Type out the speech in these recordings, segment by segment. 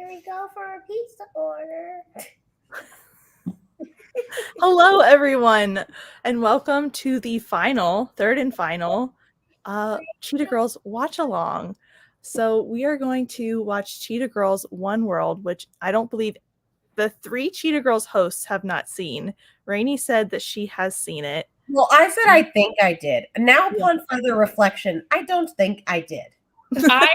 Here we go for a pizza order. Hello, everyone, and welcome to the third and final, Cheetah Girls Watchalong. So we are going to watch Cheetah Girls One World, which I don't believe the 3 Cheetah Girls hosts have not seen. Rainey said that she has seen it. Well, I said I think I did. Now, upon further reflection, I don't think I did. I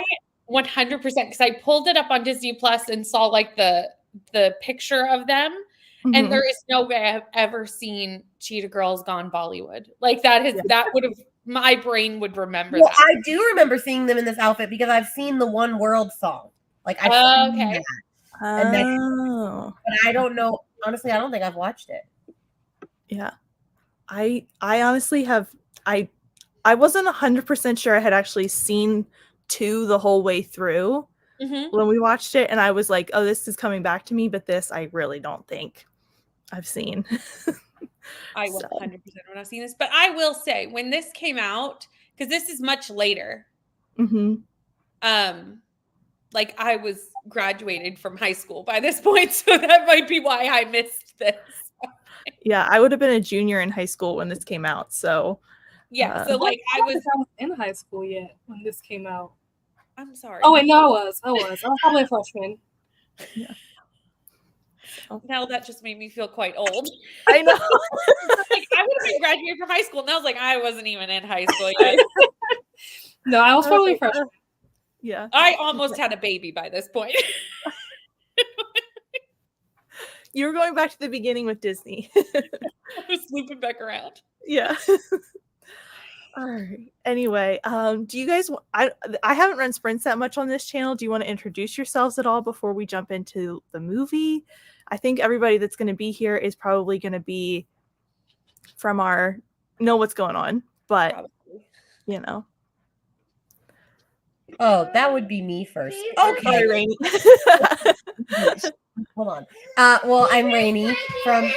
100%, because I pulled it up on Disney Plus and saw like the picture of them, and there is no way I've ever seen Cheetah Girls Gone Bollywood. Like that would have, my brain would remember that. I do remember seeing them in this outfit because I've seen the One World song. Like I've seen that. But I don't know. Honestly, I don't think I've watched it. Yeah. I honestly have. I wasn't 100% sure I had actually seen 2 the whole way through when we watched it, and I was like, oh, this is coming back to me, but this I really don't think I've seen. I 100% would have seen this, but I will say when this came out, because this is much later, like I was graduated from high school by this point, so that might be why I missed this. Yeah, I would have been a junior in high school when this came out, so yeah, so like I was in high school yet when this came out. I'm sorry. Oh wait, no, I was probably a freshman. Yeah. Now that just made me feel quite old. I know. Like, I would have been graduated from high school, and I was like, I wasn't even in high school yet. No, I was probably a freshman. Yeah. I almost had a baby by this point. You were going back to the beginning with Disney. I was looping back around. Yeah. All right. Anyway, do you guys? I haven't run sprints that much on this channel. Do you want to introduce yourselves at all before we jump into the movie? I think everybody that's going to be here is probably going to be from our know what's going on, but probably. You know. Oh, that would be me first. Okay, Rainey. Hold on. Well, I'm Rainey from.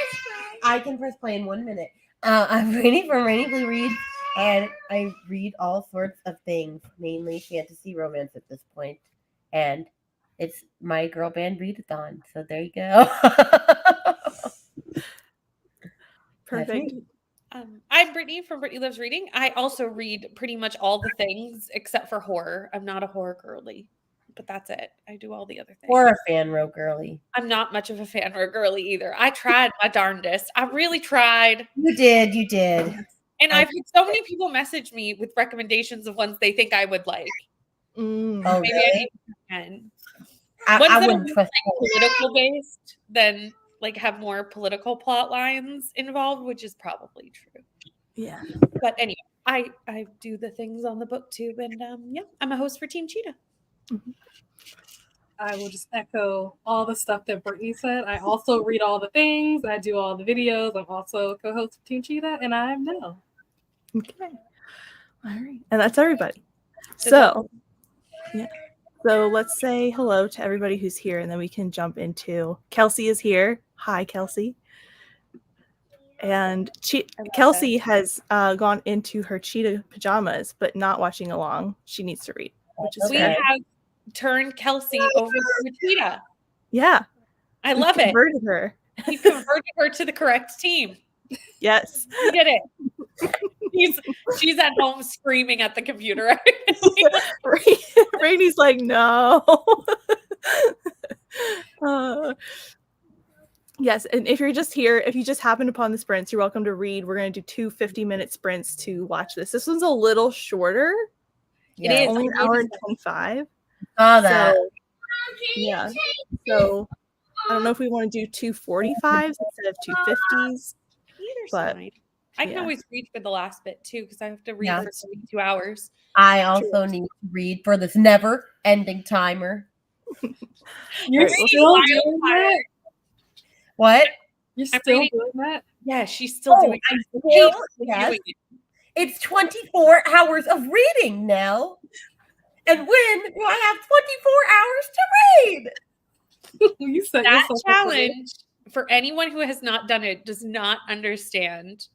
I can press play in 1 minute. I'm Rainey from Rainey Blue Reads, and I read all sorts of things, mainly fantasy romance at this point. And it's my girl band readathon. So there you go. Perfect. I'm Brittany from Brittany Loves Reading. I also read pretty much all the things except for horror. I'm not a horror girly, but that's it. I do all the other things. Or a fanro girly. I'm not much of a fanro girly either. I tried my darndest. I really tried. You did. And I've had so many people message me with recommendations of ones they think I would like. Maybe really? I wouldn't trust political based than like have more political plot lines involved, which is probably true. Yeah. But anyway, I do the things on the booktube, and yeah, I'm a host for Team Cheetah. I will just echo all the stuff that Brittany said. I also read all the things. I do all the videos. I'm also a co-host of Team Cheetah, and I'm Nell. Okay. All right. And that's everybody. So, yeah. So let's say hello to everybody who's here, and then we can jump into Kelsey is here. Hi, Kelsey. And Kelsey has gone into her cheetah pajamas, but not watching along. She needs to read, which is we have turned Kelsey over to a cheetah. Yeah. I love it. Converted her. He converted her to the correct team. Yes. He did it. She's at home screaming at the computer. Rainey's like, no. Yes, and if you're just here, if you just happened upon the sprints, you're welcome to read. We're going to do 2 50-minute sprints to watch this. This one's a little shorter. Yeah. It is. Only an hour and 25. That. So, yeah. So I don't know if we want to do 2 45s instead of 2 50s. Either's fine. I can always read for the last bit too, because I have to read for 72 hours. I also need to read for this never-ending timer. You're still doing that? What? You're still doing that? Yeah, she's still doing it. Yes. It's 24 hours of reading now. And when do I have 24 hours to read? You said that challenge for anyone who has not done it does not understand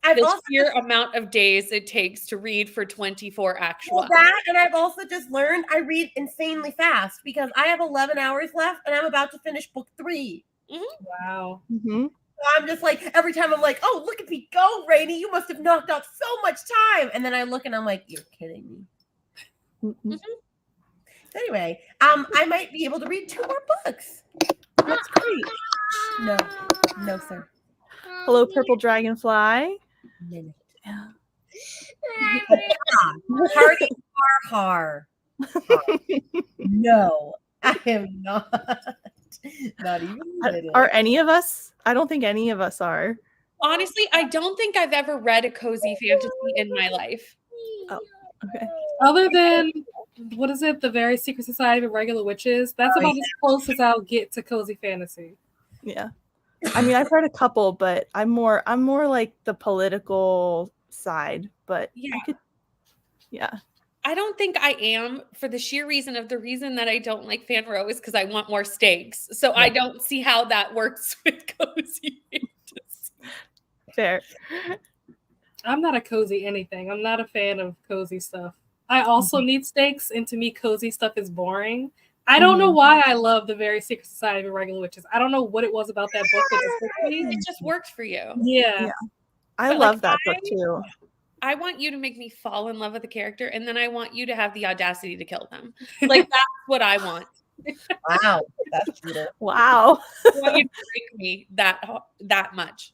I've The also sheer amount of days it takes to read for 24 actual well, hours. that, and I've also just learned I read insanely fast because I have 11 hours left and I'm about to finish book 3. Wow. Mm-hmm. So I'm just like, every time I'm like, oh, look at me go, Rainy. You must have knocked out so much time. And then I look and I'm like, you're kidding me. Mm-hmm. So anyway, I might be able to read 2 more books. That's great. No, sir. Hello, Purple Dragonfly. Minute. Yeah. Party har. No, I am not. Not even a little. Are any of us? I don't think any of us are. Honestly, I don't think I've ever read a cozy fantasy in my life. Oh, okay. Other than what is it? The Very Secret Society of Regular Witches. That's about as close as I'll get to cozy fantasy. Yeah. I mean, I've read a couple, but I'm more like the political side, but Yeah. I could, yeah. I don't think I am, for the sheer reason of the reason that I don't like fan row is because I want more stakes. So I don't see how that works with cozy fantasy. Fair. I'm not a cozy anything. I'm not a fan of cozy stuff. I also need stakes, and to me, cozy stuff is boring. I don't know why I love the Very Secret Society of Regular Witches. I don't know what it was about that book that just hooked me. It just worked for you. Yeah. I But, love that book too. I want you to make me fall in love with the character, and then I want you to have the audacity to kill them. Like, that's what I want. Wow, that's brutal. Wow. I want you to break me that much.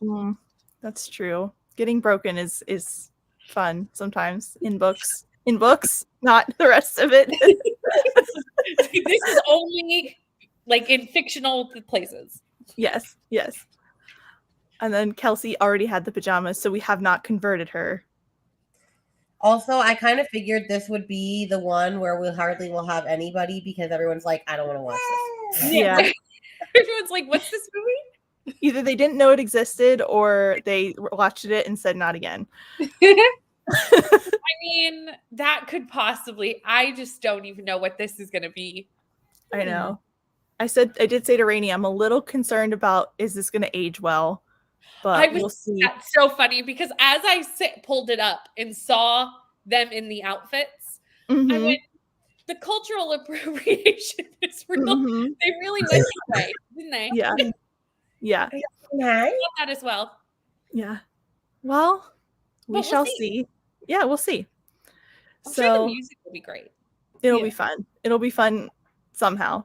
That's true. Getting broken is fun sometimes in books. In books, not the rest of it. This is only like in fictional places. Yes, yes. And then Kelsey already had the pajamas, so we have not converted her. Also, I kind of figured this would be the one where we hardly will have anybody because everyone's like, I don't want to watch this. Yeah. Everyone's like, what's this movie? Either they didn't know it existed or they watched it and said not again. I mean, that could possibly. I just don't even know what this is going to be. I know. I did say to Rainey, I'm a little concerned about, is this going to age well? But we'll see. That's so funny because as I pulled it up and saw them in the outfits, I went, the cultural appropriation is real. They really went that way, didn't they? Yeah. Yeah. I love that as well. Yeah. Well, we shall see. Yeah, we'll see. I'm sure the music will be great. It'll be fun. It'll be fun somehow.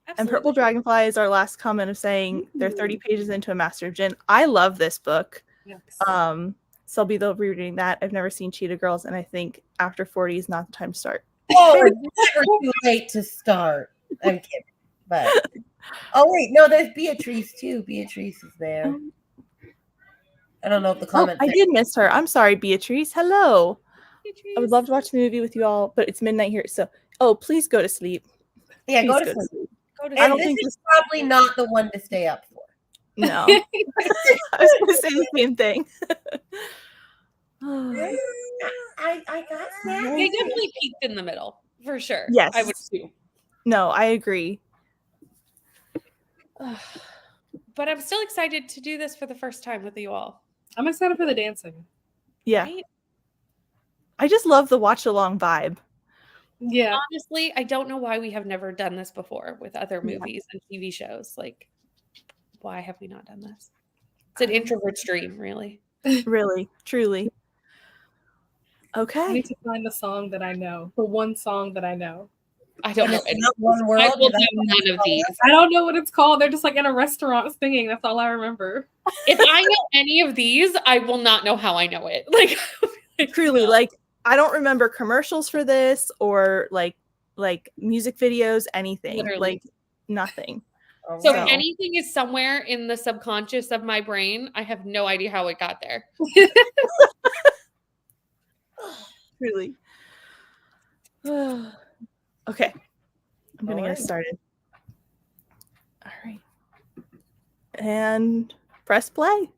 Absolutely. And Purple Dragonfly is our last comment of saying they're 30 pages into A Master of Jinn. I love this book. Yes. So I'll be rereading that. I've never seen Cheetah Girls, and I think after 40 is not the time to start. Oh, it's never too late to start. I'm kidding. But oh wait, no, there's Beatrice too. Beatrice is there. I don't know if the comment. I did miss her. I'm sorry, Beatrice. Hello. Beatrice. I would love to watch the movie with you all, but it's midnight here. So, please go to sleep. Yeah, Please go to sleep. I don't this think is probably not the one to stay up for. No. I was going to say the same thing. I got snacks. They definitely peaked in the middle, for sure. Yes. I would assume. No, I agree. But I'm still excited to do this for the first time with you all. I'm excited for the dancing. Yeah. Right? I just love the watch along vibe. Yeah. Honestly, I don't know why we have never done this before with other movies and TV shows. Like, why have we not done this? It's an introvert's dream, really. Really, truly. I Okay. need to find the song that I know. The one song that I know. I don't know. It's not one world. I will do none of these. I don't know what it's called. They're just like in a restaurant singing. That's all I remember. If I know any of these, I will not know how I know it. Like, Truly, like I don't remember commercials for this or like music videos, anything. Literally. Like nothing. So Wow. if anything is somewhere in the subconscious of my brain, I have no idea how it got there. Truly. Okay. I'm gonna get started. All right. And press play.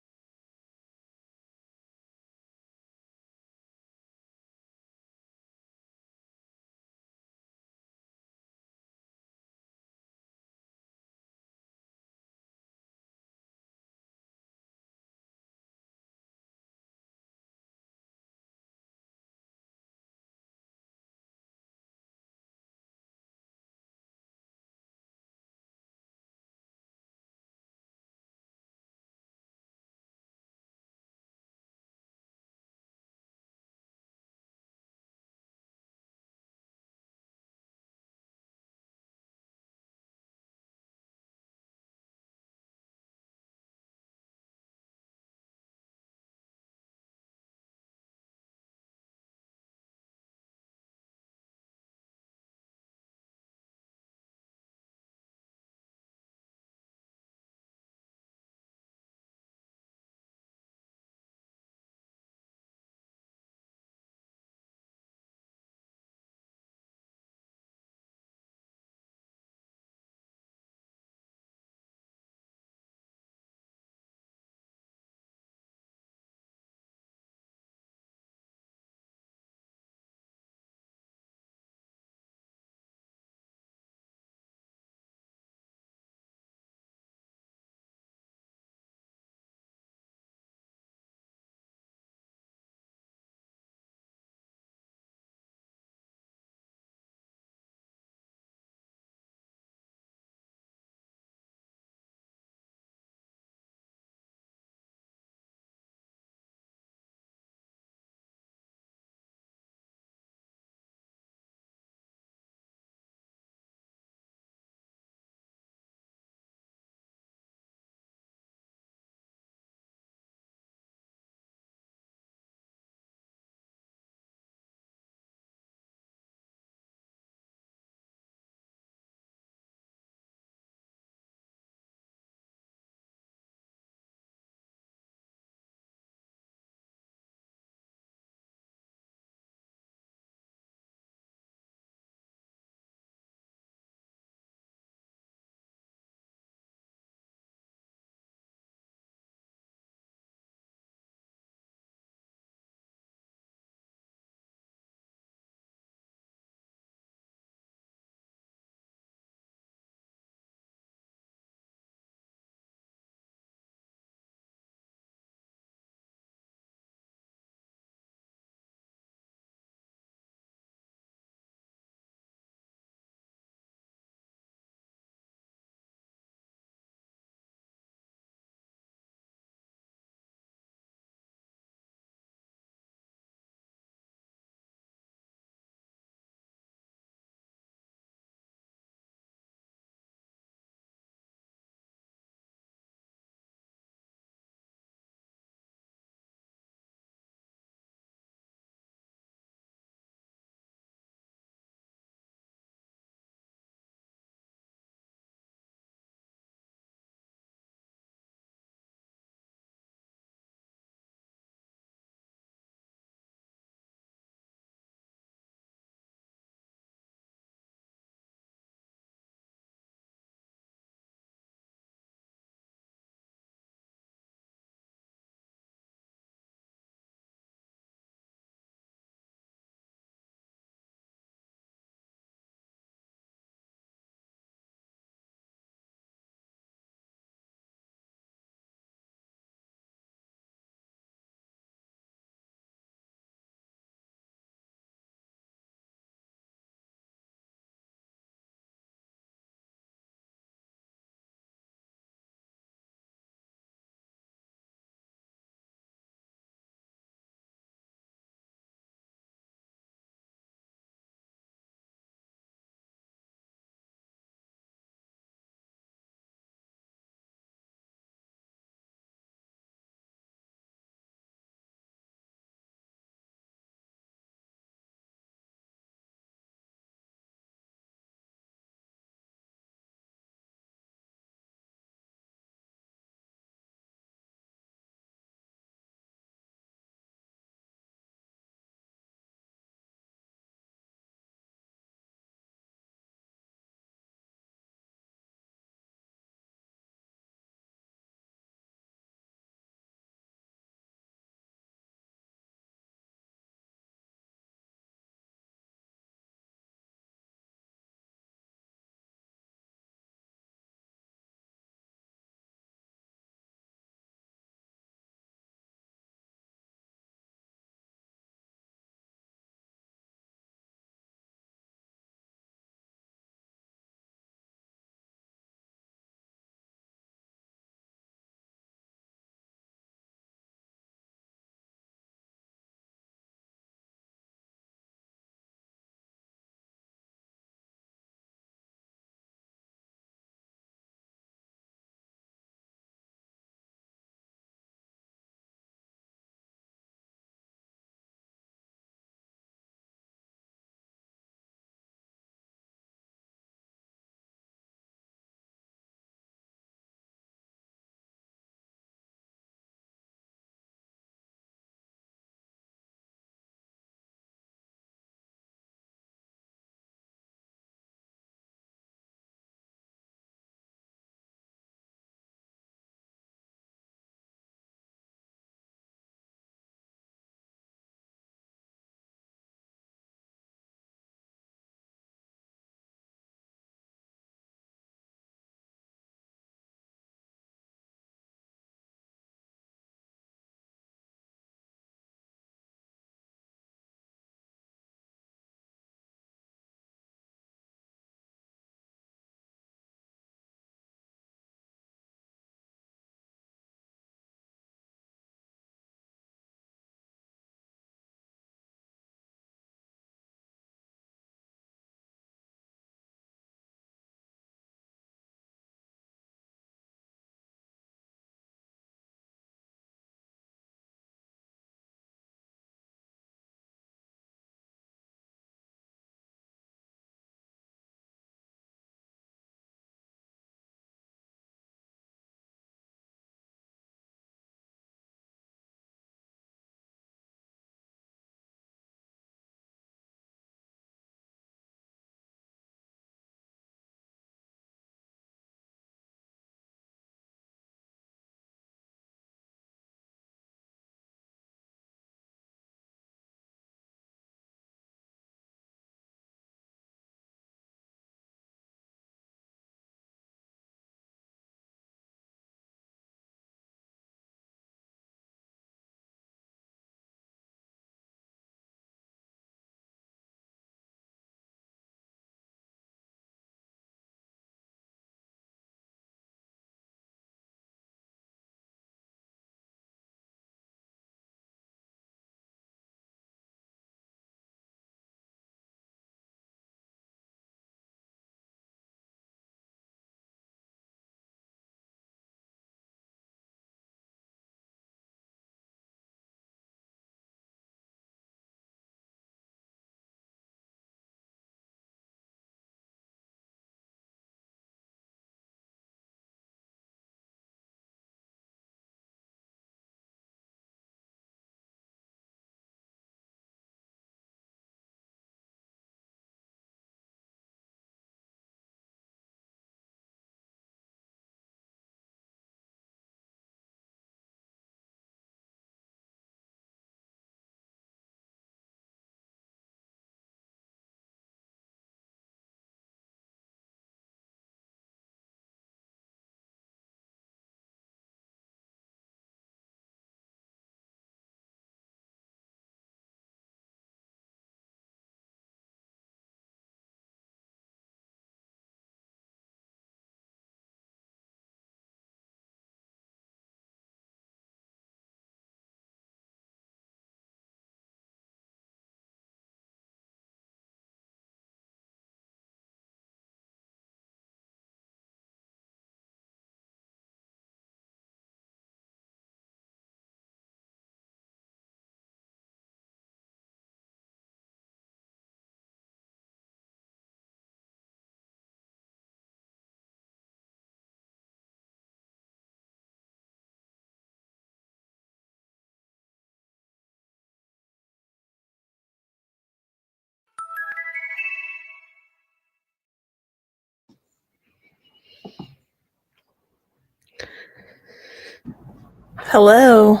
Hello.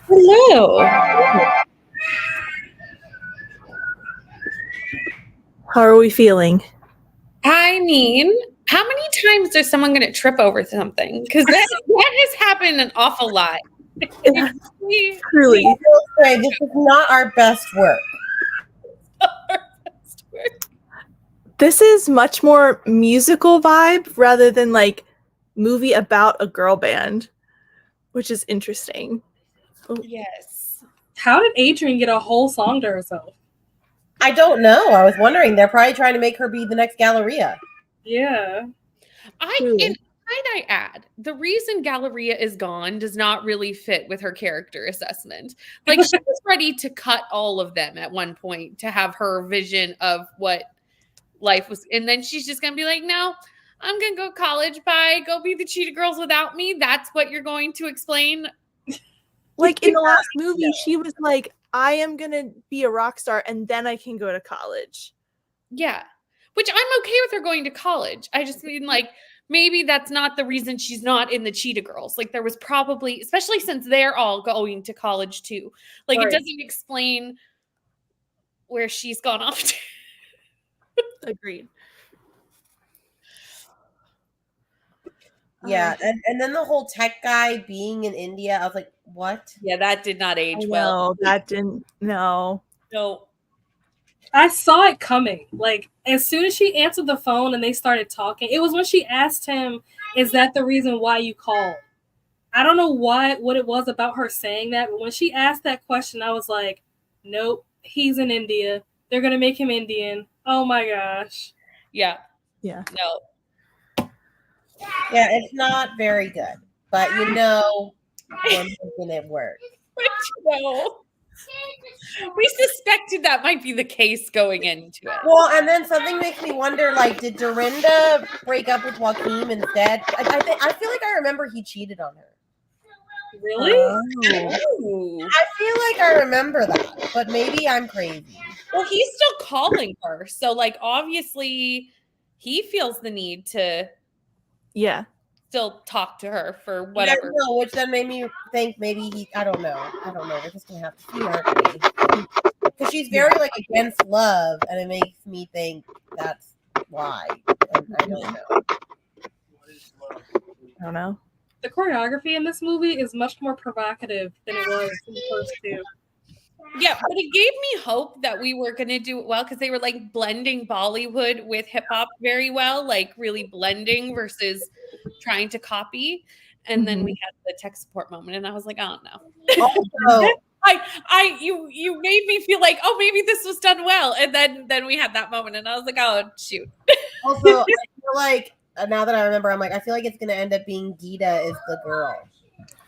Hello. How are we feeling? I mean, how many times is someone going to trip over something? Because that has happened an awful lot. Yeah, We- truly. I will say, this is not our best work. This is much more musical vibe rather than like movie about a girl band, which is interesting. Yes. How did Adrian get a whole song to herself? I don't know. I was wondering. They're probably trying to make her be the next Galleria. Yeah. Truly. And might I add, the reason Galleria is gone does not really fit with her character assessment. Like she was ready to cut all of them at one point to have her vision of what life was, and then she's just gonna be like, no, I'm gonna go college. Bye. Go be the Cheetah Girls without me. That's what you're going to explain. Like in the last movie, she was like, I am gonna be a rock star and then I can go to college. Yeah. Which I'm okay with her going to college. I just mean like maybe that's not the reason she's not in the Cheetah Girls. Like there was probably, especially since they're all going to college too. Like Right. it doesn't explain where she's gone off to. Agreed. Yeah, and then the whole tech guy being in India, I was like, what? Yeah, that did not age well. No, that didn't. No. No. I saw it coming. Like, as soon as she answered the phone and they started talking, it was when she asked him, is that the reason why you called? I don't know what it was about her saying that, but when she asked that question, I was like, nope, he's in India. They're going to make him Indian. Oh my gosh. Yeah. Yeah. No. Yeah, it's not very good. But you know, we're making it work. No. We suspected that might be the case going into it. Well, and then something makes me wonder, like, did Dorinda break up with Joaquin instead? I feel like I remember he cheated on her. Really? Ooh. I feel like I remember that, but maybe I'm crazy. Well, he's still calling her. So, like, obviously, he feels the need to Yeah. still talk to her for whatever. Yeah, no, which then made me think maybe I don't know. We're just gonna have to see, aren't we? Because she's very like against love, and it makes me think that's why. And I don't know. I don't know. The choreography in this movie is much more provocative than it was in the first two. Yeah, but it gave me hope that we were going to do it well because they were like blending Bollywood with hip hop very well, like really blending versus trying to copy. And then we had the tech support moment, and I was like, oh no. Also, You made me feel like, oh, maybe this was done well, and then we had that moment, and I was like, oh shoot. also, I feel like now that I remember, I'm like, I feel like it's gonna end up being Geeta is the girl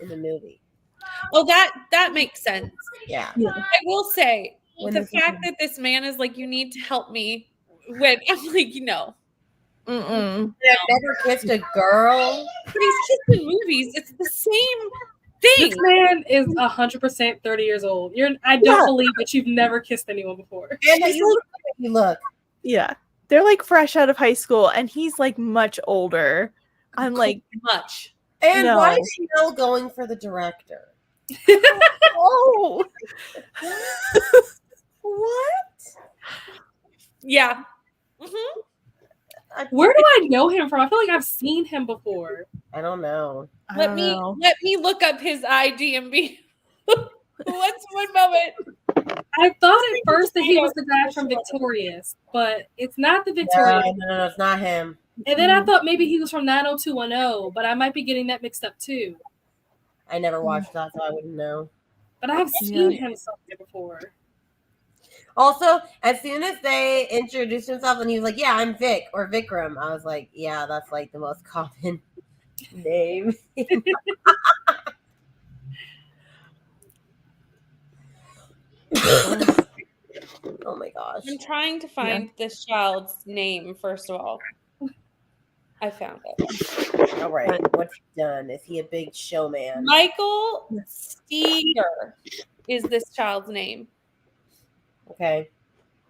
in the movie. Well, that makes sense. Yeah. I will say When the this fact is- that this man is like, you need to help me when I'm like, Mm-mm. I've never kissed a girl. but he's kissed in movies. It's the same thing. This man is 100% 30 years old. I don't believe that you've never kissed anyone before. And that you look. Yeah. They're like fresh out of high school and he's like much older. I'm like, much. And No. why is Chanel going for the director? oh. What? Yeah. Mm-hmm. Where do I know him from? I feel like I've seen him before. I don't know. I Let don't me know. look up his IMDb. What's one moment? I thought at first that he was the guy from Victorious, but it's not the Victorious. No, it's not him. And then I thought maybe he was from 90210, but I might be getting that mixed up too. I never watched that, so I wouldn't know. But I've seen him somewhere before. Also, as soon as they introduced himself and he was like, yeah, I'm Vic or Vikram, I was like, yeah, that's like the most common name. Oh my gosh. I'm trying to find this child's name, first of all. I found it. All right. What's he done? Is he a big showman? Michael Steger is this child's name. Okay.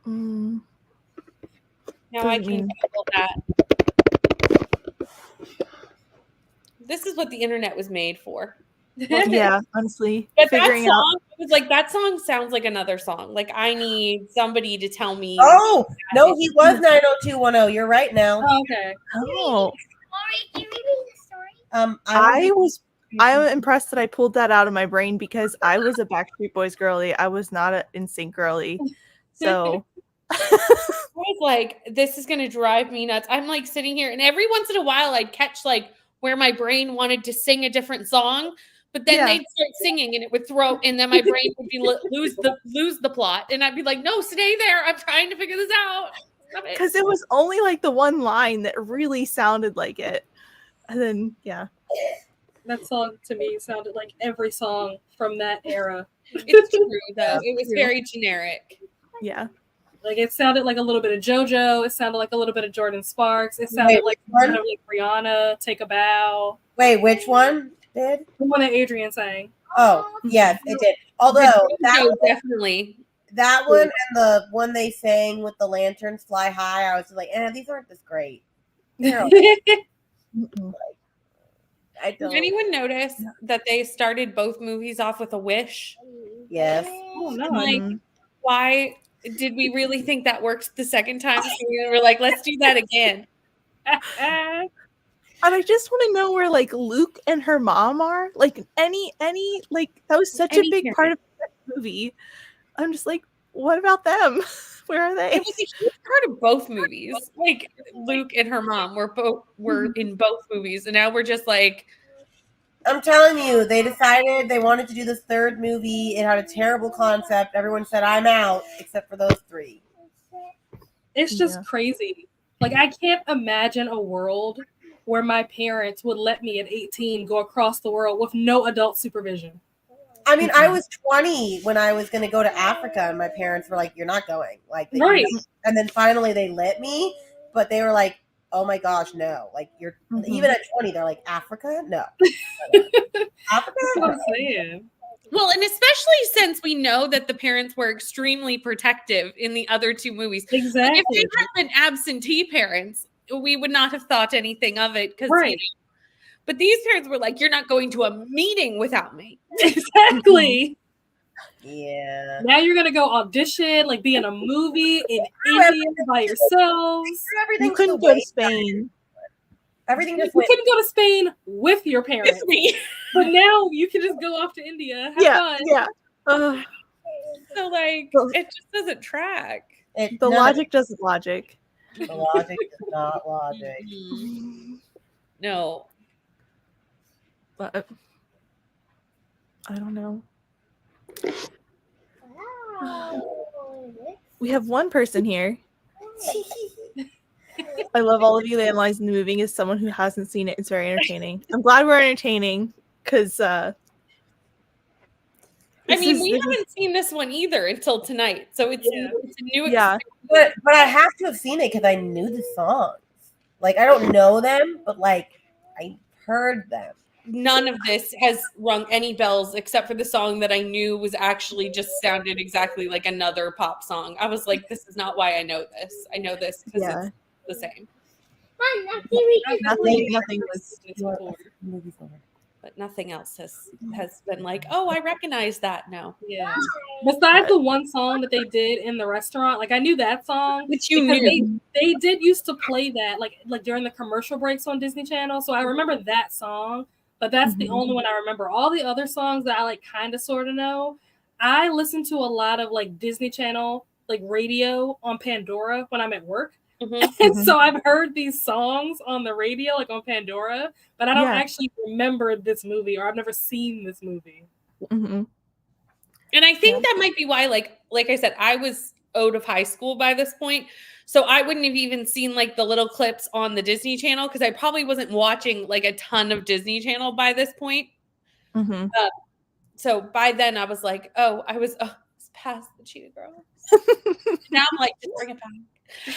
Mm. Now I can Google that. This is what the internet was made for. Yeah, honestly, But that figuring out. song, it was like that song sounds like another song. Like I need somebody to tell me. Oh no, he was 90210. You're right now. Oh, okay. Oh, Can you read the story? I am impressed that I pulled that out of my brain because I was a Backstreet Boys girly. I was not an NSYNC girly. So I was like, this is gonna drive me nuts. I'm like sitting here, and every once in a while, I'd catch like where my brain wanted to sing a different song, but then Yeah. they'd start singing, and it would throw, and then my brain would be lose the plot, and I'd be like, no, stay there. I'm trying to figure this out. Stop it. because it was only like the one line that really sounded like it. And then yeah. That song to me sounded like every song from that era. It's true though. It was very generic. Yeah. Like it sounded like a little bit of JoJo. It sounded like a little bit of Jordan Sparks. It sounded like Rihanna, Take a Bow. Wait, which one did? The one that Adrian sang. Oh, yes, it did. Although Definitely. that one and the one they sang with the lanterns fly high, I was just like, these aren't this great. They're okay. I Did don't. anyone notice that they started both movies off with a wish? Yes. Oh no. Like, why did we really think that works the second time? So we were like, let's do that again. And I just want to know where like Luke and her mom are. Like any like that was such a big part of that movie. I'm just like, what about them? Where are they? It was a huge part of both movies. Like Luke and her mom were in both movies, and now we're just like, I'm telling you, they decided they wanted to do this third movie. It had a terrible concept. Everyone said, I'm out, except for those three. It's just crazy. Like I can't imagine a world where my parents would let me at 18 go across the world with no adult supervision. I mean, I was 20 when I was going to go to Africa, and my parents were like, you're not going. Like, Right. And then finally they let me, but they were like, oh my gosh, no. Like, you're even at 20, they're like, Africa? No. Africa? That's what I'm saying. well, and especially since we know that the parents were extremely protective in the other two movies. Exactly. Like, if they had been absentee parents, we would not have thought anything of it. Right. But these parents were like, you're not going to a meeting without me. Exactly. Yeah. Now you're gonna go audition, like be in a movie in India by yourselves. Everything You couldn't go to Spain. Everything You just went. couldn't go to Spain with your parents, With me. but now you can just go off to India. Have fun. Yeah. So like, it just doesn't track. The logic doesn't logic. The logic is not logic. No. But I don't know. We have one person here. I love all of you analyzing the movie as someone who hasn't seen it. It's very entertaining. I'm glad we're entertaining because I mean, we haven't seen this one either until tonight, so it's a new experience. But I have to have seen it because I knew the songs. Like, I don't know them, but like I heard them. None of this has rung any bells except for the song that I knew was actually just sounded exactly like another pop song. I was like, this is not why I know this. I know this because it's the same. Nothing was but nothing else has been like, oh, I recognize that now. Yeah. Besides the one song that they did in the restaurant, like I knew that song, which you knew. They did used to play that like during the commercial breaks on Disney Channel. So I remember that song, but that's the only one I remember. All the other songs that I like kind of sort of know. I listen to a lot of like Disney Channel like radio on Pandora when I'm at work. And so I've heard these songs on the radio, like on Pandora, but I don't actually remember this movie, or I've never seen this movie. And I think that might be why, like I said, I was out of high school by this point, so I wouldn't have even seen like the little clips on the Disney Channel because I probably wasn't watching like a ton of Disney Channel by this point. So by then I was like, I was past the Cheetah Girls. Now I'm like, just bring it back.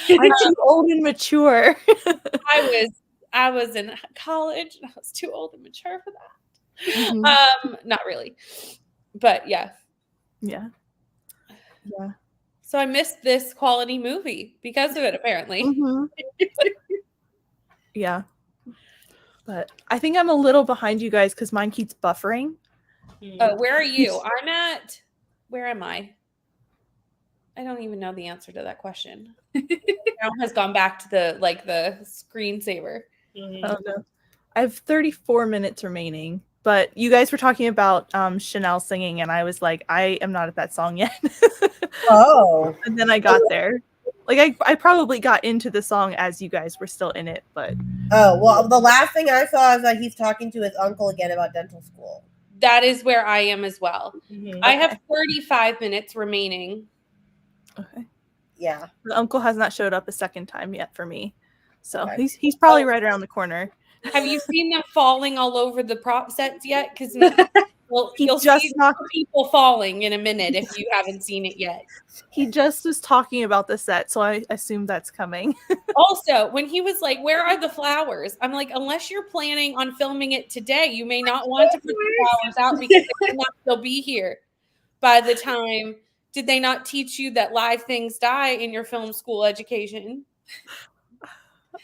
I'm too old and mature. I was in college and I was too old and mature for that. Not really, but yeah. So I missed this quality movie because of it, apparently. Yeah, but I think I'm a little behind you guys because mine keeps buffering. Where are you? Where am I? I don't even know the answer to that question. Now has gone back to the screensaver. I don't know. I have 34 minutes remaining, but you guys were talking about Chanel singing, and I was like, I am not at that song yet. Oh. And then I got there. Like I probably got into the song as you guys were still in it, but Oh, well, the last thing I saw is that he's talking to his uncle again about dental school. That is where I am as well. Mhm. I have 35 minutes remaining. okay. Yeah. The uncle has not showed up a second time yet for me. So Okay. he's probably right around the corner. Have you seen them falling all over the prop sets yet? Because you'll just see knocked- people falling in a minute if you haven't seen it yet. He just was talking about the set, so I assume that's coming. Also, when he was like, "Where are the flowers?" I'm like, unless you're planning on filming it today, you may not want to put the flowers out because they will not still be here by the time. Did they not teach you that live things die in your film school education?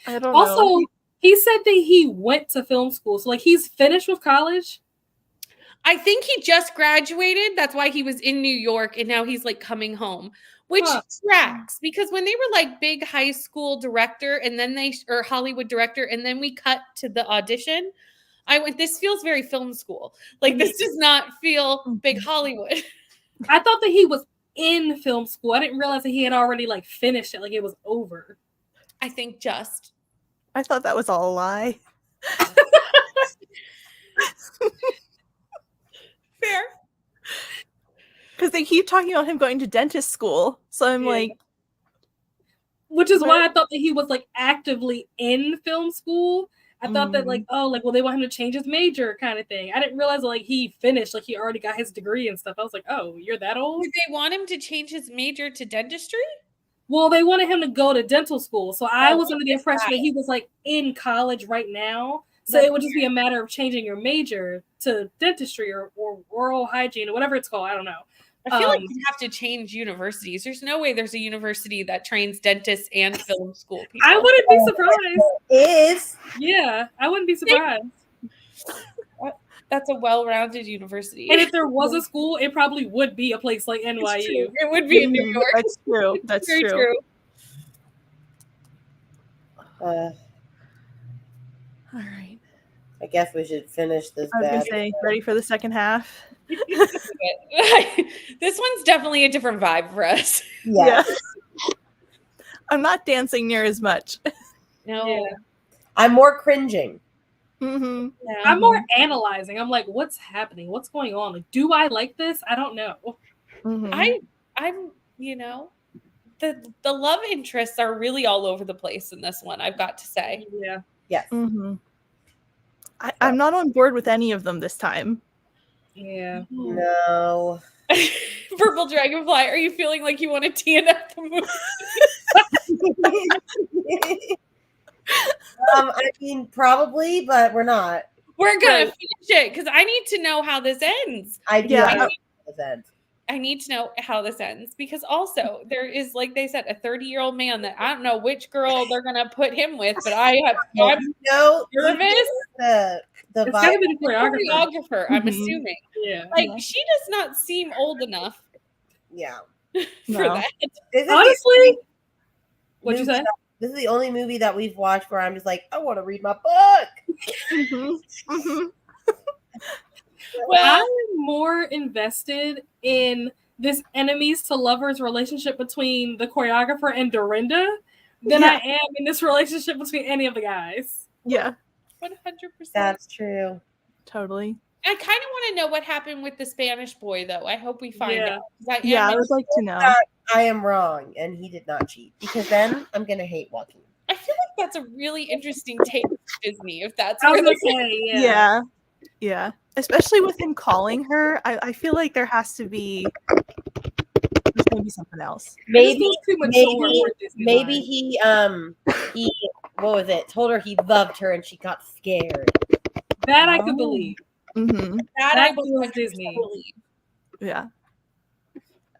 I don't Also, know. he said that he went to film school. So, like, he's finished with college. I think he just graduated. That's why he was in New York, and now he's like coming home, which tracks because when they were like big high school director and then or Hollywood director, and then we cut to the audition, I went, this feels very film school. Like, this does not feel big Hollywood. I thought that he was in film school. I didn't realize that he had already like finished it, like it was over. I think just. I thought that was all a lie. Fair. Because they keep talking about him going to dentist school. So I'm like. Which is why I thought that he was like actively in film school. I thought that like, oh, like, well, they want him to change his major kind of thing. I didn't realize like he finished, like he already got his degree and stuff. I was like, oh, you're that old? Did they want him to change his major to dentistry? Well, they wanted him to go to dental school. So I was under the impression that he was like in college right now. So it would just be a matter of changing your major to dentistry or oral hygiene or whatever it's called. I don't know. I feel like you have to change universities. There's no way there's a university that trains dentists and film school people. I wouldn't be surprised. Is. Yeah, I wouldn't be surprised. That's a well-rounded university. And if there was a school, it probably would be a place like NYU. It would be in New York. That's true. That's very true. All right. I guess we should finish this. I was gonna say, ready for the second half? This one's definitely a different vibe for us. Yeah. I'm not dancing near as much. No. Yeah. I'm more cringing. Mm-hmm. Yeah. I'm more analyzing. I'm like, what's happening? What's going on? Like, do I like this? I don't know. Mm-hmm. I'm the love interests are really all over the place in this one, I've got to say. Yeah. Yes. Mm-hmm. I'm not on board with any of them this time. Yeah. No. Purple Dragonfly, are you feeling like you want to TNF the movie? I mean, probably, but we're not. We're gonna finish it because I need to know how this ends. I do. Yeah. I need to know how this ends because also there is, like they said, a 30-year-old man that I don't know which girl they're gonna put him with, but I'm nervous. The It's gotta be the choreographer, I'm Mhm. assuming. Yeah. Like she does not seem old enough Yeah. for No. that. Honestly, what'd you say? This is the only movie that we've watched where I'm just like, I want to read my book. Mm-hmm. Mm-hmm. Well, I'm more invested in this enemies to lovers relationship between the choreographer and Dorinda than I am in this relationship between any of the guys. Yeah, 100%. That's true. totally. I kind of want to know what happened with the Spanish boy, though. I hope we find out. I would like to know. I am wrong, and he did not cheat because then I'm gonna hate Joaquin. I feel like that's a really interesting take of Disney. If that's I was where gonna say, Yeah. Especially with him calling her, I feel like there's gonna be something else. Maybe he what was it? Told her he loved her, and she got scared. That I could believe. Mm-hmm. that I was believe Disney. Yeah.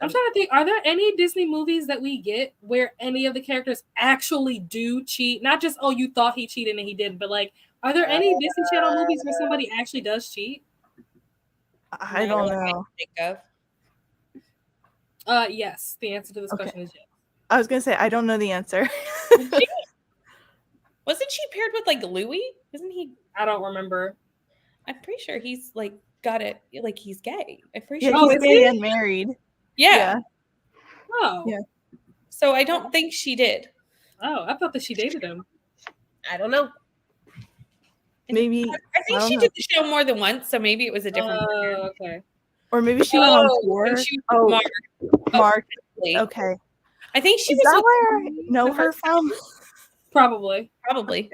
I'm trying to think, are there any Disney movies that we get where any of the characters actually do cheat? Not just, oh, you thought he cheated and he didn't, but like, are there any Disney Channel movies where somebody actually does cheat? I don't know. Think of. Yes. The answer to this Okay. question is yes. I was gonna say I don't know the answer. Wasn't she paired with like Louis? Isn't he? I don't remember. I'm pretty sure he's like got it. Like he's gay. I'm pretty Yeah, sure. Oh, he's is gay he? and married. Yeah. Oh. Yeah. So I don't think she did. Oh, I thought that she dated him. I don't know. Maybe I think don't she know. did the show more than once, so maybe it was a different. partner. Okay. Or maybe she went on when tour. she was Oh, Mark. Mark. Possibly. Okay. I think she Is was that with where I Louis know the her first- from? Probably. Probably.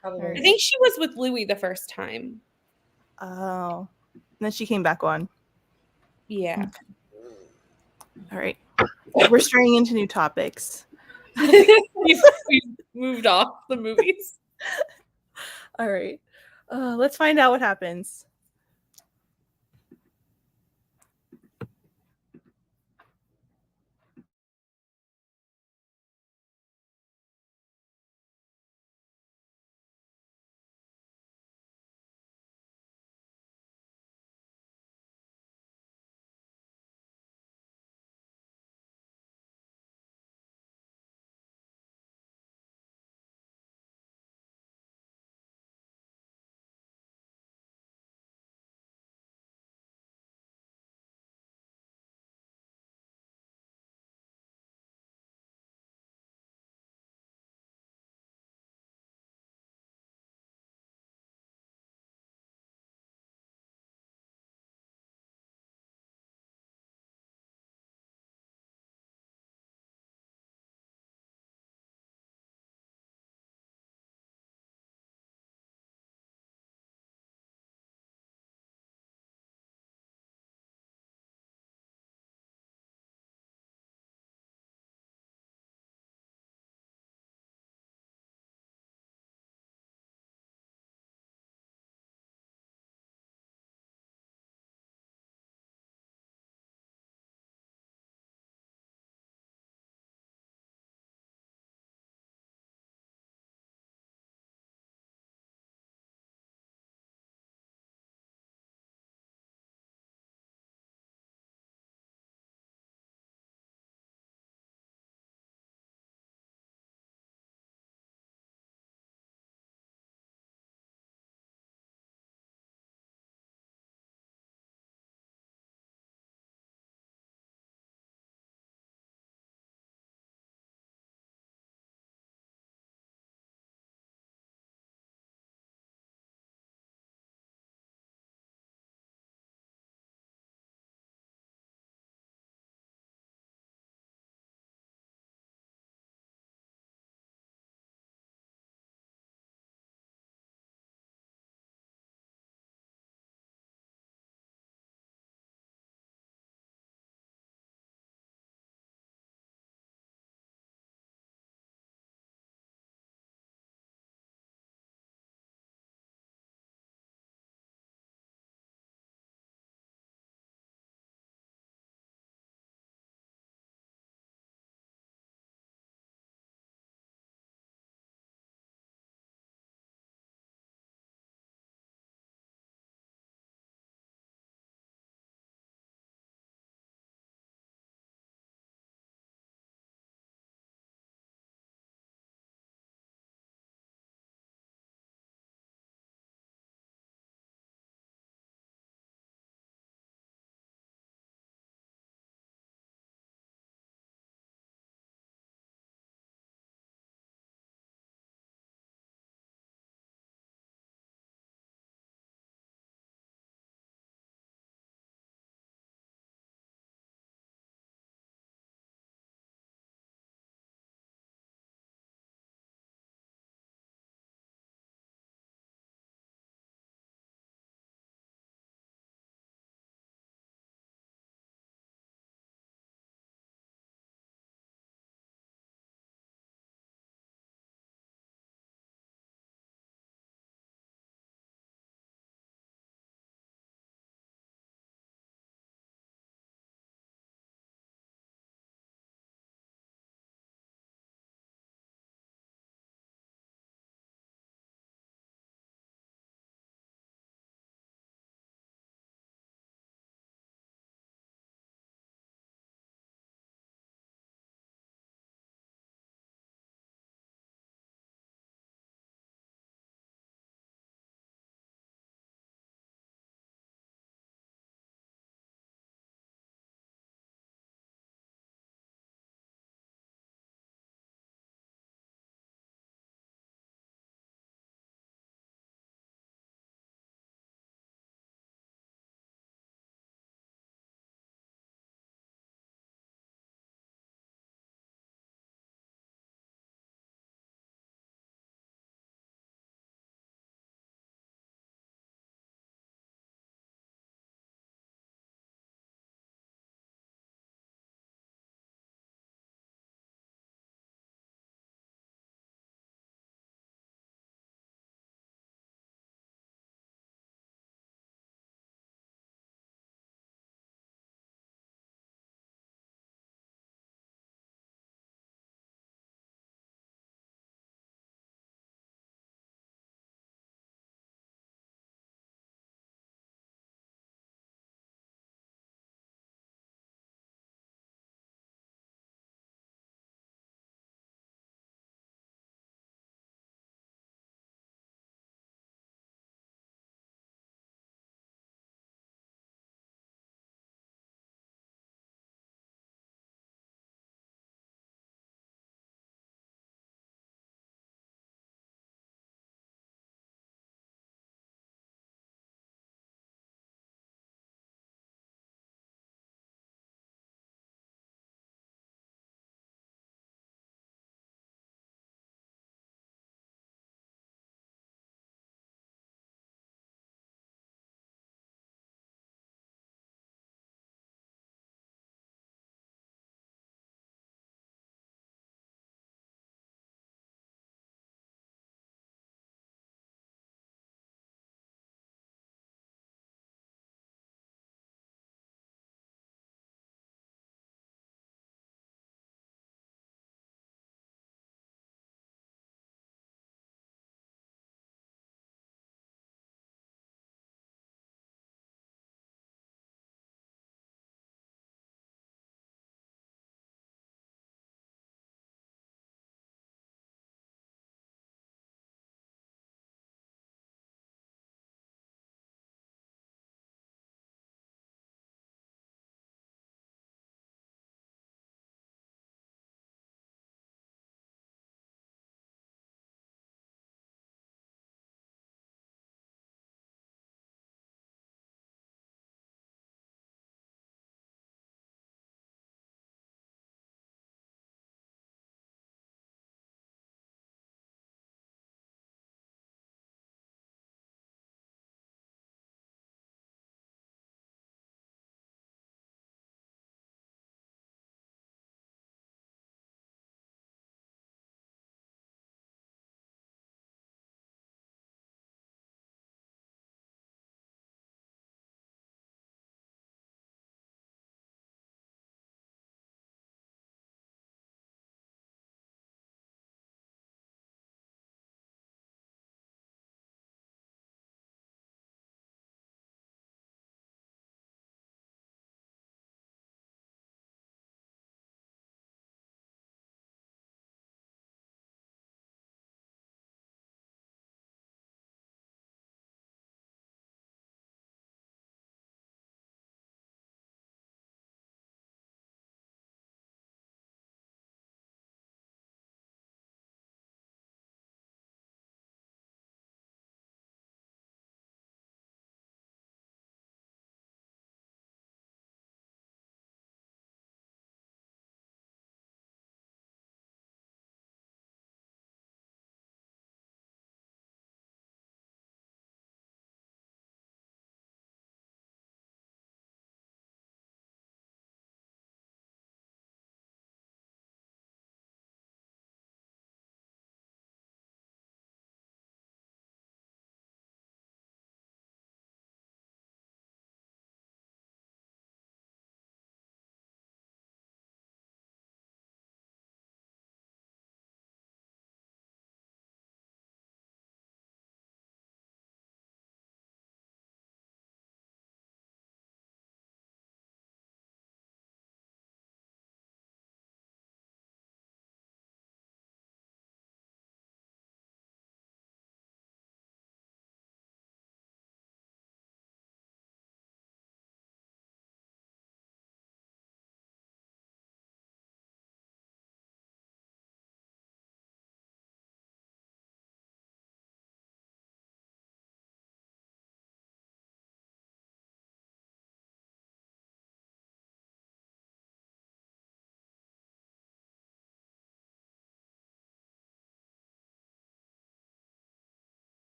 Probably. I think she was with Louis the first time. Oh. And then she came back on. Yeah. All right. We're straying into new topics. We've moved off the movies. All right. Let's find out what happens.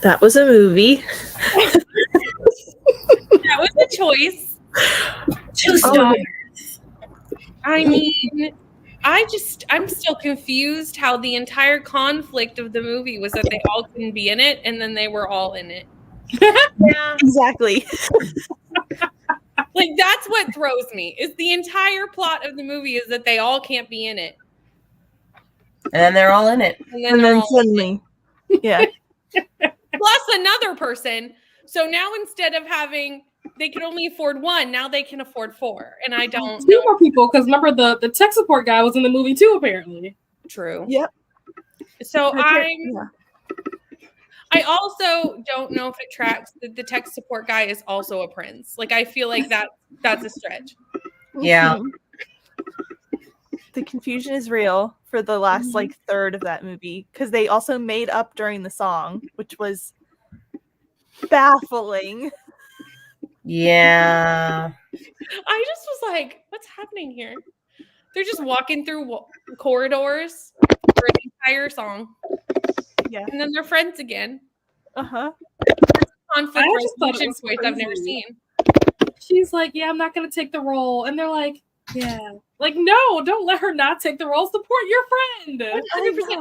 That was a movie. That was a choice. 2 stars. I mean, I'm still confused how the entire conflict of the movie was that they all couldn't be in it, and then they were all in it. Yeah. Exactly. Like, that's what throws me, is the entire plot of the movie is that they all can't be in it. And then they're all in it. And then suddenly, yeah. Plus another person. So now instead of having, they could only afford one, now they can afford 4. And I don't 2 more people, because remember the tech support guy was in the movie too, apparently. True. Yep. So Yeah. I also don't know if it tracks that the tech support guy is also a prince. Like, I feel like that's a stretch. Yeah. Mhm. The confusion is real for the last like third of that movie, because they also made up during the song, which was baffling. Yeah. I just was like, what's happening here? They're just walking through corridors for an entire song. Yeah. And then they're friends again. Uh-huh. Conflict I just thought it resolution was choice I've never crazy. seen. She's like, yeah, I'm not going to take the role. And they're like, yeah. Like, no, don't let her not take the role. Support your friend. 100%.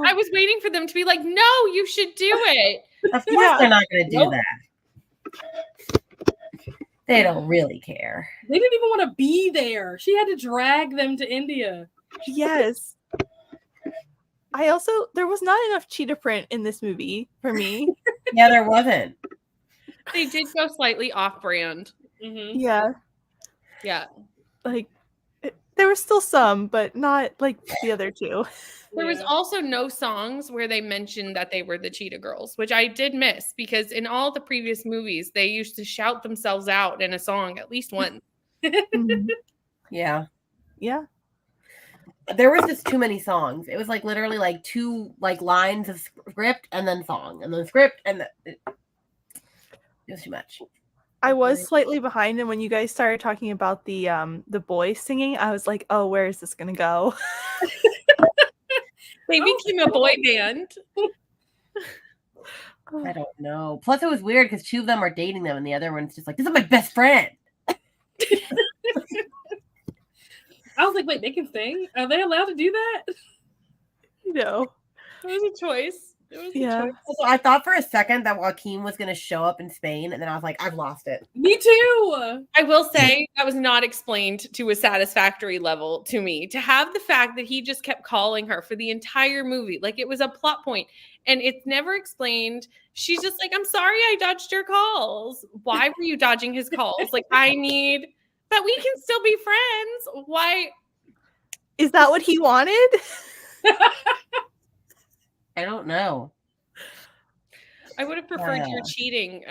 I was waiting for them to be like, no, you should do it. Of course they're not going to do that. They don't really care. They didn't even want to be there. She had to drag them to India. Yes. There was not enough cheetah print in this movie for me. Yeah, there wasn't. They did go slightly off-brand. Mm-hmm. Yeah. Yeah. Like, there was still some, but not like the other two. There was also no songs where they mentioned that they were the Cheetah Girls, which I did miss, because in all the previous movies, they used to shout themselves out in a song at least once. Yeah. Yeah. There was just too many songs. It was like literally like 2 like lines of script and then song and then script and it was too much. I was slightly behind, and when you guys started talking about the boys singing, I was like, oh, where is this gonna go? They became a boy band. I don't know. Plus it was weird because 2 of them are dating them and the other one's just like, this is my best friend. I was like, wait, they can sing? Are they allowed to do that? No. It was a choice. It was a choice. Also, I thought for a second that Joaquin was going to show up in Spain, and then I was like, I've lost it. Me too. I will say that was not explained to a satisfactory level to me. To have the fact that he just kept calling her for the entire movie, like it was a plot point, and it's never explained. She's just like, I'm sorry I dodged your calls. Why were you dodging his calls? Like, I need, but we can still be friends. Why? Is that what he wanted? I don't know. I would have preferred your cheating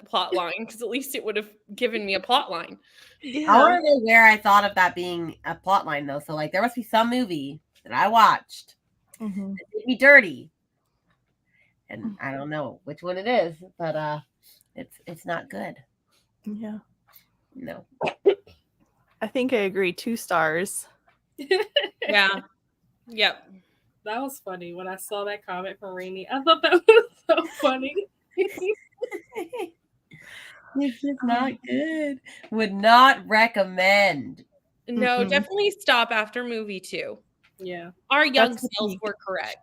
plot line, because at least it would have given me a plot line. Yeah. I want to know where I thought of that being a plot line, though. So, like, there must be some movie that I watched that did me dirty. And I don't know which one it is, but it's not good. Yeah. No. I think I agree. 2 stars. Yeah. Yep. That was funny when I saw that comment from Rainey. I thought that was so funny. This is not good. Would not recommend. No, definitely stop after movie 2. Yeah. Our young selves were correct.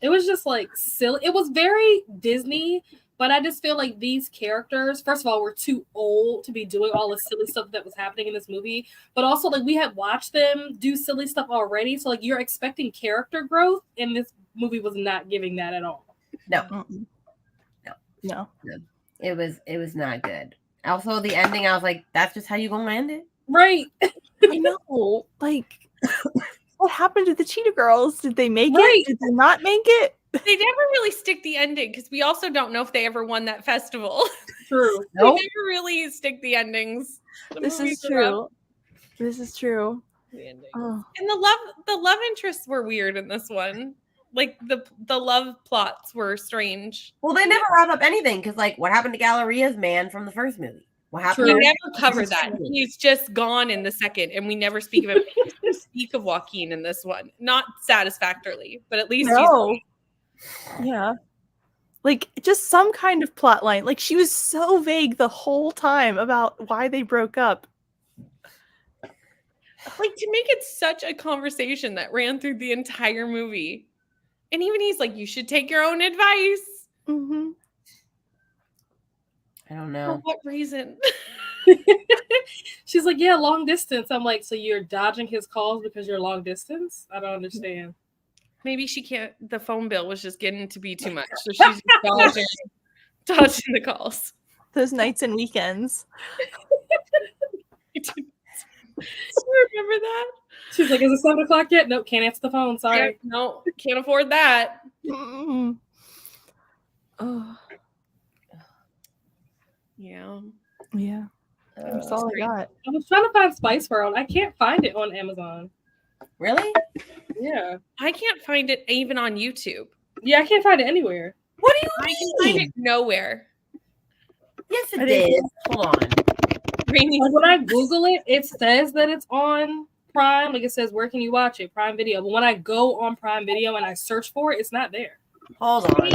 It was just like silly. It was very Disney, but I just feel like these characters, first of all, were too old to be doing all the silly stuff that was happening in this movie. But also, like, we had watched them do silly stuff already. So, like, you're expecting character growth, and this movie was not giving that at all. No. It was not good. Also, the ending, I was like, that's just how you gonna end it? Right. I know. Like, what happened to the Cheetah Girls? Did they make it? Did they not make it? They never really stick the ending, because we also don't know if they ever won that festival. True. They never really stick the endings. This is true. This is true. And the love interests were weird in this one. Like the love plots were strange. Well, they never wrap up anything because, like, what happened to Galleria's man from the first movie? What happened? We True. never cover that. He's just gone in the second, and we never speak of him. We speak of Joaquin in this one, not satisfactorily, but at least No. Yeah. Like, just some kind of plot line. Like, she was so vague the whole time about why they broke up. like to make it such a conversation that ran through the entire movie. And even he's like, you should take your own advice. Mm-hmm. I don't For know. what reason? She's like, yeah, long distance. I'm like, so you're dodging his calls because you're long distance? I don't understand. Maybe she can't. The phone bill was just getting to be too much, so she's just dodging the calls. Those nights and weekends. You remember that? She's like, is it 7 o'clock yet? Nope, can't answer the phone. Sorry. No, can't afford that. Mm-mm. Oh, Yeah. yeah. That's all I great. got. I was trying to find Spice World. I can't find it on Amazon. Really? Yeah. I can't find it even on YouTube. Yeah, I can't find it anywhere. What do you I mean? can find it nowhere. Yes, I it didn't- is. Hold on. Rainy, Like when I Google it, it says that it's on Prime. Like it says, where can you watch it? Prime Video. But when I go on Prime Video and I search for it, it's not there. Hold on.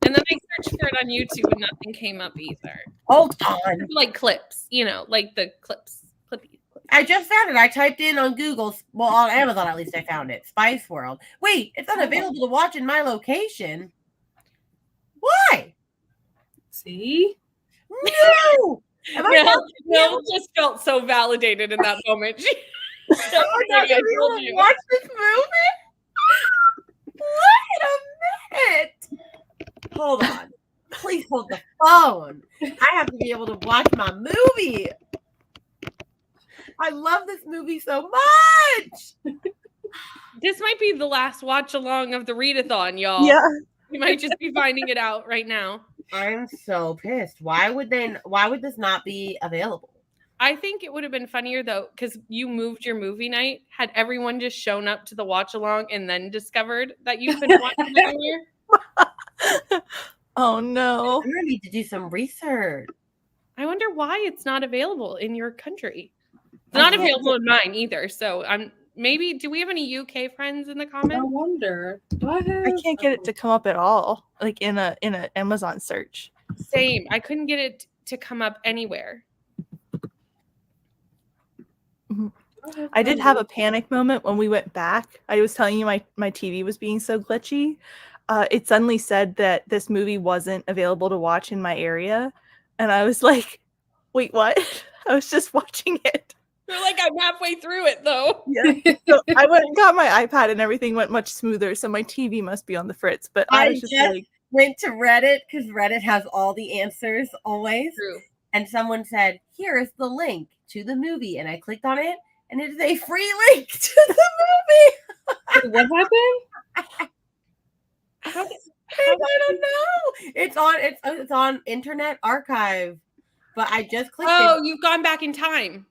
and then I searched for it on YouTube and nothing came up either. Hold on. Like clips, like the clips. Clippy. I just found it. I typed in on Google, well, on Amazon at least I found it. Spice World. Wait, it's unavailable to watch in my location. Why? See? No! Am I not Mel just felt so validated in that moment. She, gonna be able to watch this movie? Wait a minute. Hold on. Please hold the phone. I have to be able to watch my movie. I love this movie so much. This might be the last watch along of the readathon, y'all. Yeah. You might just be finding it out right now. I'm so pissed. Why would this not be available? I think it would have been funnier though, because you moved your movie night. Had everyone just shown up to the watch along and then discovered that you couldn't watch it anywhere? Oh no. I'm gonna need to do some research. I wonder why it's not available in your country. It's not available in mine either. So maybe do we have any UK friends in the I comments? wonder. Do I have? I can't get it to come up at all. Like in a Amazon search. Same. I couldn't get it to come up anywhere. I did have a panic moment when we went back. I was telling you my TV was being so glitchy. It suddenly said that this movie wasn't available to watch in my area. And I was like, wait, what? I was just watching it. You're like, I'm halfway through it though. Yeah. So I went and got my iPad and everything went much smoother. So my TV must be on the fritz. But I was just like, went to Reddit because Reddit has all the answers always. True. And someone said, here is the link to the movie. And I clicked on it and it is a free link to the movie. What happened? I don't know. It's on Internet Archive. But I just clicked Oh, it. you've gone back in time.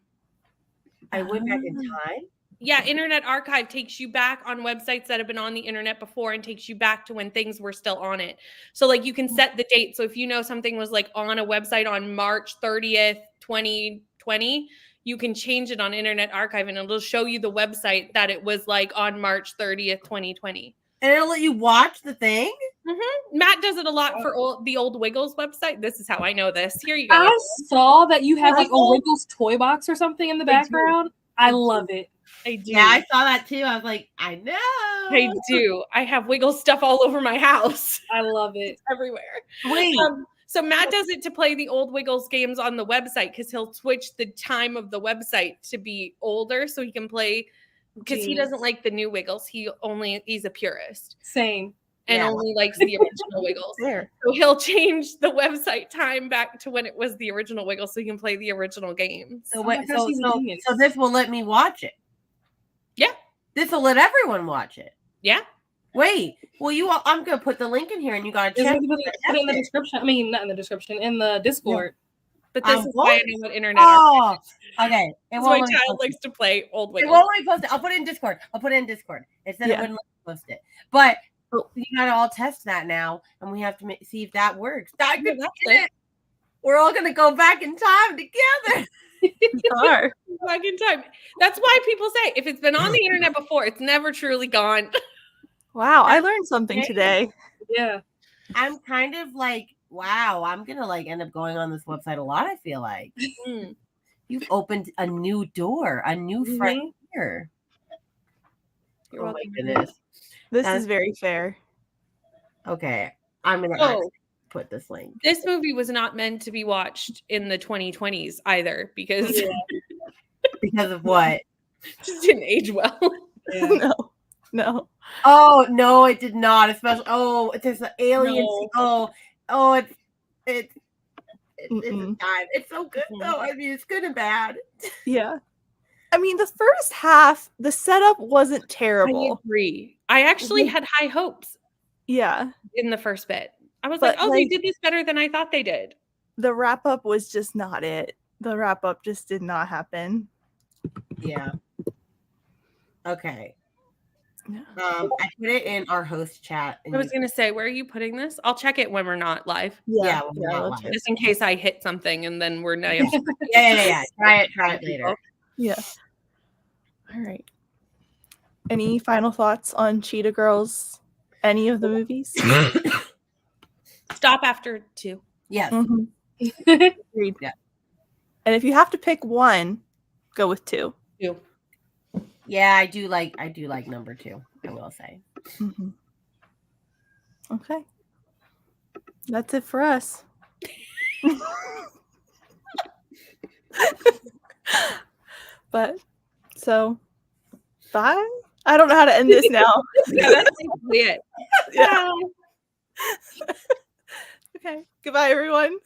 I went back in time. Yeah, Internet Archive takes you back on websites that have been on the internet before and takes you back to when things were still on it. So like you can set the date. So if you know something was like on a website on March 30th, 2020, you can change it on Internet Archive and it'll show you the website that it was like on March 30th, 2020. And it'll let you watch the thing? Mm-hmm. Matt does it a lot for the Old Wiggles website. This is how I know this. Here you go. I saw that you have like a Wiggles toy box or something in the background. I love it. I do. Yeah, I saw that too. I was like, I know. I do. I have Wiggles stuff all over my house. I love it. Everywhere. Wait. So Matt does it to play the Old Wiggles games on the website because he'll switch the time of the website to be older so he can play because he doesn't like the new Wiggles. He's a purist. Same. And only likes the original Wiggles. there. So he'll change the website time back to when it was the original Wiggles so he can play the original games. So, Oh my gosh, he's a genius. so this will let me watch it. Yeah. This will let everyone watch it. Yeah. Wait. Well, I'm gonna put the link in here, and you gotta Is check. it put it in the description? I mean, not in the description, in the Discord. But this is why I know what internet Oh, okay. It That's won't why let me child post likes to play Old it. It Wiggles. won't let me post it. I'll put it in Discord. It said it wouldn't let me post it. But you gotta all test that now, and we have to see if that works. I could that's get it. it. We're all gonna go back in time together. We are. Back in time. That's why people say if it's been on the internet before, it's never truly gone. Wow, I learned something today. Yeah. I'm kind of like, wow, I'm gonna like end up going on this website a lot, I feel like. You've opened a new door, a new frontier. You're Oh my welcome. goodness. This is very fair. Okay. I'm gonna Oh. actually put this link. This movie was not meant to be watched in the 2020s either because Because of what? it just didn't age well. Yeah. No. Oh no, it did not. Especially there's an alien. No. It's time. It's so good though. I mean, it's good and bad. Yeah. I mean, the first half, the setup wasn't I terrible. agree. I actually had high hopes Yeah. in the first bit. I was But, like, oh, they did this better than I thought they did. The wrap up was just not it. The wrap up just did not happen. Yeah. Okay. Yeah. I put it in our host chat. I was gonna say, where are you putting this? I'll check it when we're not live, Yeah, when we're not live. just in case I hit something and then we're not. Yeah. Try it later. Yeah. All right. Any final thoughts on Cheetah Girls? Any of the movies? Stop after 2. Yes. Agreed. Yeah. And if you have to pick one, go with 2. 2. Yeah, I do like number 2, I will say. Okay. That's it for us. But so bye. I don't know how to end this now. Yeah, that's basically it. Yeah. Okay. Goodbye, everyone.